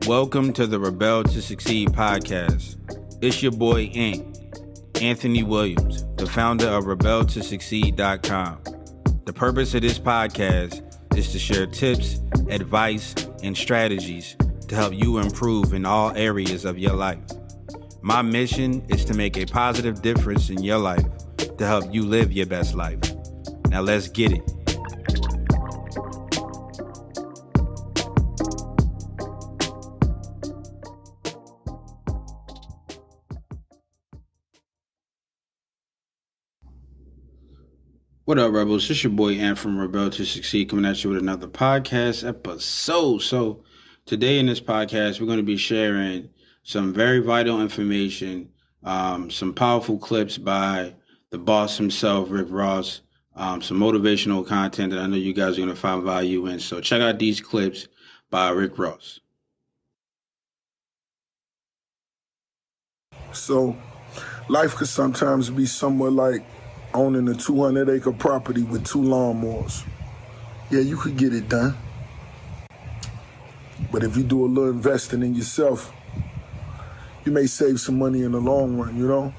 Welcome to the Rebel to Succeed podcast. It's your boy Ink, Anthony Williams, the founder of rebeltosucceed.com. The purpose of this podcast is to share tips, advice, and strategies to help you improve in all areas of your life. My mission is to make a positive difference in your life to help you live your best life. Now let's get it. What up, Rebels? It's your boy Ant from Rebel to Succeed coming at you with another podcast episode. So today in this podcast, we're going to be sharing some very vital information, some powerful clips by the boss himself, Rick Ross, some motivational content that I know you guys are going to find value in. So check out these clips by Rick Ross. So life could sometimes be somewhat like owning a 200-acre property with 2 lawnmowers. Yeah, you could get it done. But if you do a little investing in yourself, you may save some money in the long run, you know?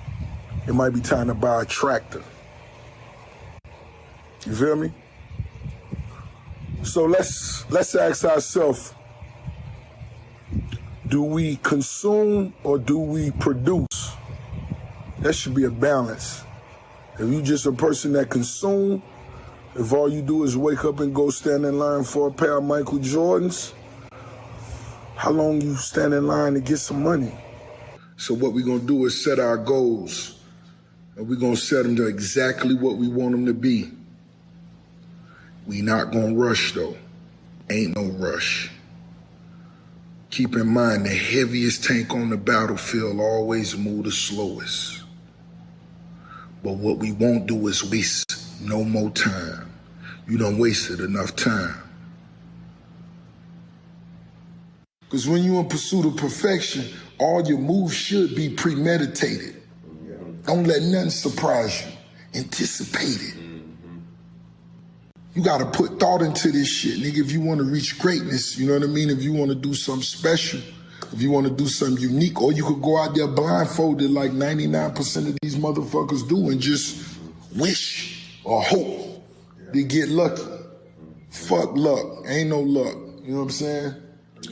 It might be time to buy a tractor. You feel me? So let's ask ourselves, do we consume or do we produce? That should be a balance. If you just a person that consume, if all you do is wake up and go stand in line for a pair of Michael Jordans, how long you stand in line to get some money? So what we're gonna do is set our goals, and we're gonna set them to exactly what we want them to be. We not gonna rush though. Ain't no rush. Keep in mind, the heaviest tank on the battlefield always move the slowest. But what we won't do is waste no more time. You done wasted enough time. Because when you're in pursuit of perfection, all your moves should be premeditated. Don't let nothing surprise you. Anticipate it. You gotta put thought into this shit, nigga, if you wanna reach greatness, you know what I mean? If you wanna do something special, if you wanna do something unique, or you could go out there blindfolded like 99% of these motherfuckers do and just wish or hope to get lucky. Fuck luck, ain't no luck, you know what I'm saying?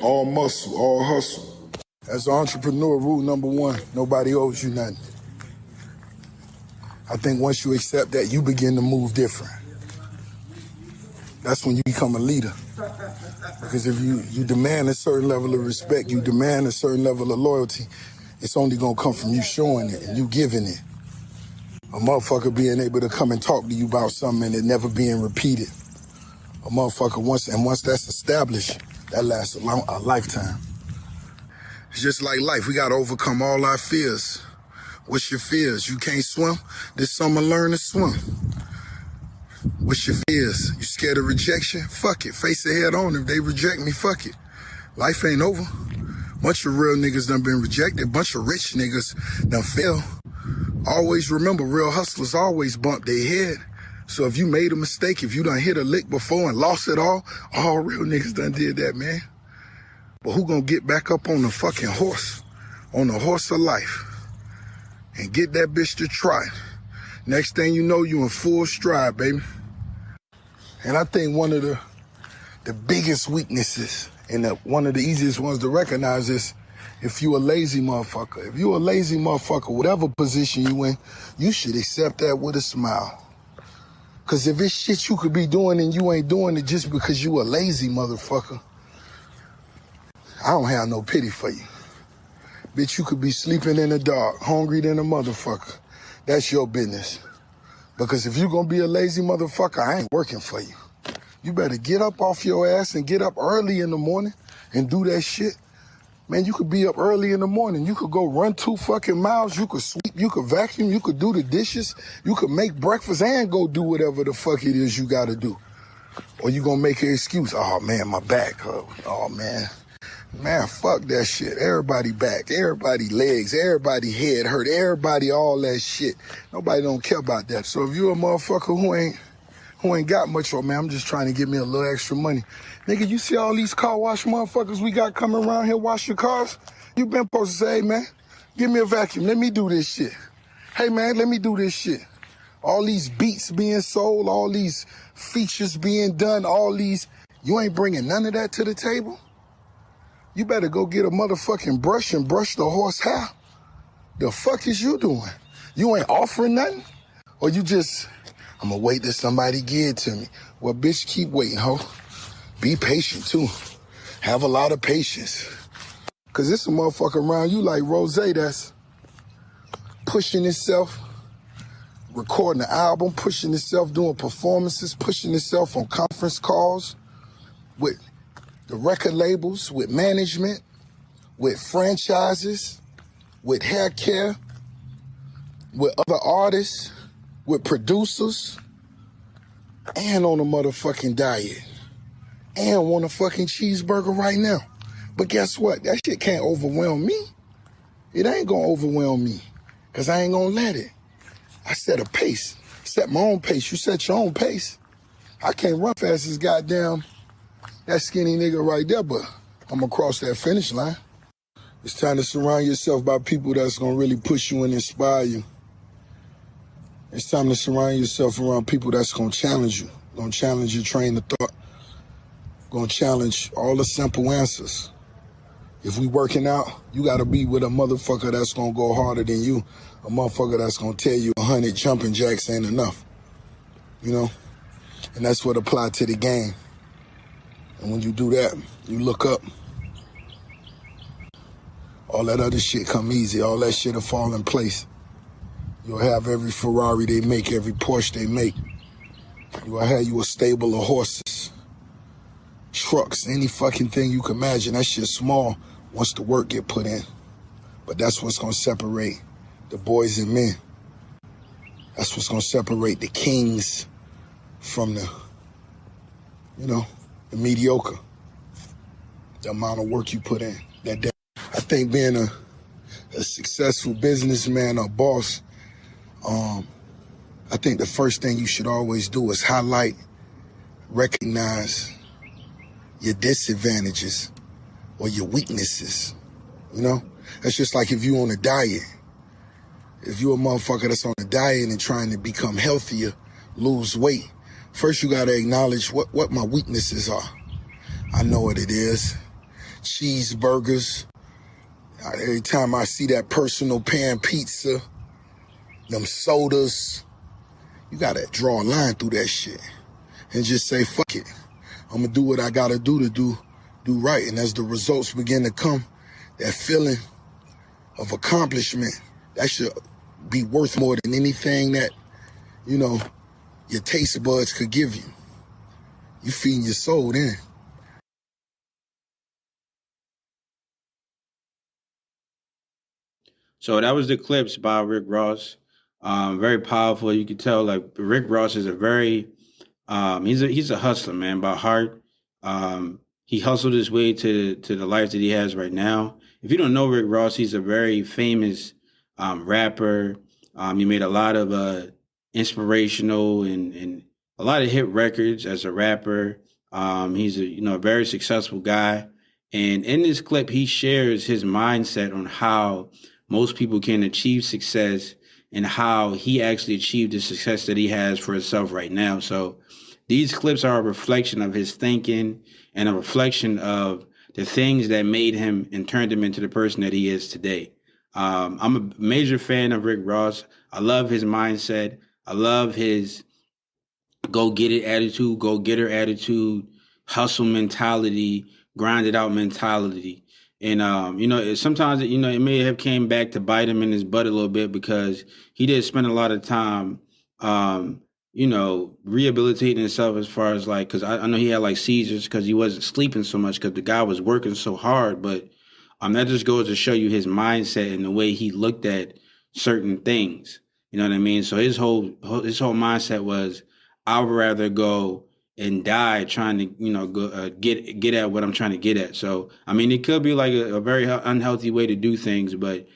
All muscle, all hustle. As an entrepreneur, rule number 1, nobody owes you nothing. I think once you accept that, you begin to move different. That's when you become a leader. Because if you demand a certain level of respect, you demand a certain level of loyalty, it's only gonna come from you showing it and you giving it. A motherfucker being able to come and talk to you about something and it never being repeated. A motherfucker, once that's established, that lasts a lifetime. It's just like life, we gotta overcome all our fears. What's your fears? You can't swim? This summer learn to swim. What's your fears? You scared of rejection? Fuck it, face it head on. If they reject me, fuck it. Life ain't over. Bunch of real niggas done been rejected. Bunch of rich niggas done fail. Always remember, real hustlers always bump their head. So if you made a mistake, if you done hit a lick before and lost it all real niggas done did that, man. But who gonna get back up on the fucking horse? On the horse of life. And get that bitch to try. Next thing you know, you in full stride, baby. And I think one of the biggest weaknesses and one of the easiest ones to recognize is if you a lazy motherfucker. If you a lazy motherfucker, whatever position you in, you should accept that with a smile. Because if it's shit you could be doing and you ain't doing it just because you a lazy motherfucker, I don't have no pity for you. Bitch, you could be sleeping in the dark, hungry than a motherfucker. That's your business. Because if you're gonna be a lazy motherfucker, I ain't working for you. You better get up off your ass and get up early in the morning and do that shit. Man, you could be up early in the morning. You could go run 2 fucking miles. You could sweep, you could vacuum, you could do the dishes. You could make breakfast and go do whatever the fuck it is you gotta do. Or you gonna make an excuse. Oh man, my back hurt. Oh man. Man, fuck that shit. Everybody back, everybody legs, everybody head hurt, everybody all that shit. Nobody don't care about that. So if you a motherfucker who ain't got much, oh man, I'm just trying to get me a little extra money. Nigga, you see all these car wash motherfuckers we got coming around here wash your cars? You been supposed to say, hey man, give me a vacuum, let me do this shit. Hey man, let me do this shit. All these beats being sold, all these features being done, all these, you ain't bringing none of that to the table? You better go get a motherfucking brush and brush the horse hair. The fuck is you doing? You ain't offering nothing? Or you just, I'm gonna wait till somebody give it to me. Well, bitch, keep waiting, ho. Be patient, too. Have a lot of patience. Cause it's a motherfucker around you like Rose that's pushing itself, recording an album, pushing itself, doing performances, pushing itself on conference calls with the record labels, with management, with franchises, with hair care, with other artists, with producers, and on a motherfucking diet, and want a fucking cheeseburger right now. But guess what? That shit can't overwhelm me. It ain't gonna overwhelm me, because I ain't gonna let it. I set a pace, set my own pace. You set your own pace. I can't run fast as goddamn that skinny nigga right there, but I'm gonna cross that finish line. It's time to surround yourself by people that's gonna really push you and inspire you. It's time to surround yourself around people that's gonna challenge you, gonna challenge your train of thought, gonna challenge all the simple answers. If we working out, you gotta be with a motherfucker that's gonna go harder than you, a motherfucker that's gonna tell you 100 jumping jacks ain't enough, you know? And that's what apply to the game. And when you do that, you look up, all that other shit come easy, all that shit'll fall in place. You'll have every Ferrari they make, every Porsche they make. You'll have you a stable of horses, trucks, any fucking thing you can imagine. That shit's small once the work get put in. But that's what's gonna separate the boys and men. That's what's gonna separate the kings from the, the mediocre. The amount of work you put in. I think being a successful businessman or boss, I think the first thing you should always do is highlight, recognize your disadvantages or your weaknesses, That's just like if you on a diet. If you a motherfucker that's on a diet and trying to become healthier, lose weight, first you gotta acknowledge what my weaknesses are. I know what it is. Cheeseburgers. Every time I see that personal pan pizza, them sodas, you gotta draw a line through that shit and just say, fuck it. I'm gonna do what I gotta do to do right. And as the results begin to come, that feeling of accomplishment, that should be worth more than anything that, your taste buds could give you. You feeding your soul then. So that was the clips by Rick Ross. Very powerful. You can tell like Rick Ross is a very he's a hustler, man, by heart. He hustled his way to the life that he has right now. If you don't know Rick Ross, he's a very famous rapper. He made a lot of inspirational and a lot of hit records as a rapper. He's a very successful guy. And in this clip, he shares his mindset on how most people can achieve success and how he actually achieved the success that he has for himself right now. So these clips are a reflection of his thinking and a reflection of the things that made him and turned him into the person that he is today. I'm a major fan of Rick Ross. I love his mindset. I love his go get it attitude, go get her attitude, hustle mentality, grind it out mentality. And sometimes it may have came back to bite him in his butt a little bit because he did spend a lot of time rehabilitating himself as far as like, because I know he had like seizures because he wasn't sleeping so much because the guy was working so hard. But that just goes to show you his mindset and the way he looked at certain things. You know what I mean? So his whole mindset was, I would rather go and die trying to, go, get at what I'm trying to get at. So, I mean, it could be like a very unhealthy way to do things, but,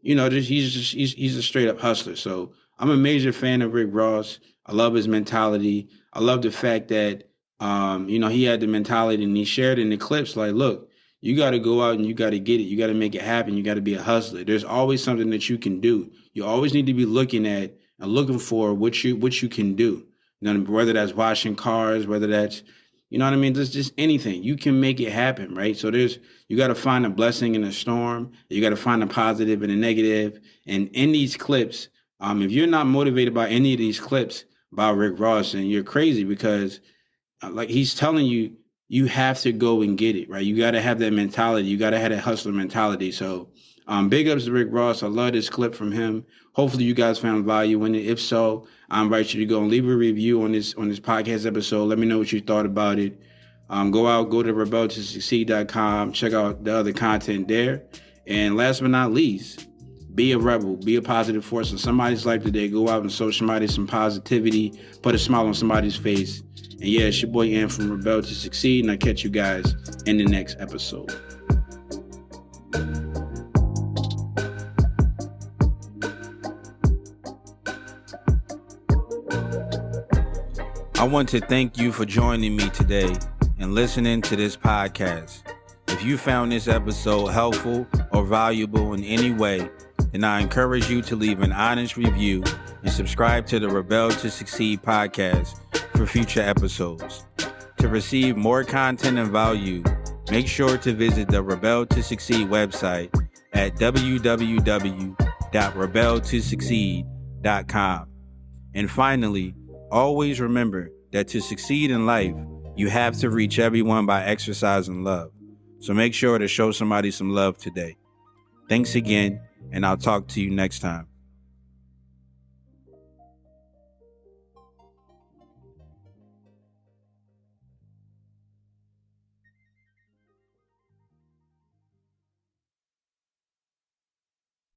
he's a straight up hustler. So I'm a major fan of Rick Ross. I love his mentality. I love the fact that, he had the mentality and he shared in the clips like, look, you got to go out and you got to get it. You got to make it happen. You got to be a hustler. There's always something that you can do. You always need to be looking at and looking for what you can do. Whether that's washing cars, whether that's, you know what I mean? Just anything. You can make it happen, right? So you got to find a blessing in a storm. You got to find a positive and a negative. And in these clips, if you're not motivated by any of these clips by Rick Ross, then you're crazy because like he's telling you, you have to go and get it, right? You got to have that mentality. You got to have that hustler mentality. So big ups to Rick Ross. I love this clip from him. Hopefully you guys found value in it. If so, I invite you to go and leave a review on this podcast episode. Let me know what you thought about it. Go to rebeltosucceed.com. Check out the other content there. And last but not least, be a rebel. Be a positive force in somebody's life today. Go out and show somebody some positivity. Put a smile on somebody's face. And yeah, it's your boy Ant from Rebel to Succeed. And I'll catch you guys in the next episode. I want to thank you for joining me today and listening to this podcast. If you found this episode helpful or valuable in any way, then I encourage you to leave an honest review and subscribe to the Rebel to Succeed podcast for future episodes. To receive more content and value, make sure to visit the Rebel to Succeed website at www.rebeltosucceed.com. And finally, always remember that to succeed in life, you have to reach everyone by exercising love. So make sure to show somebody some love today. Thanks again, and I'll talk to you next time.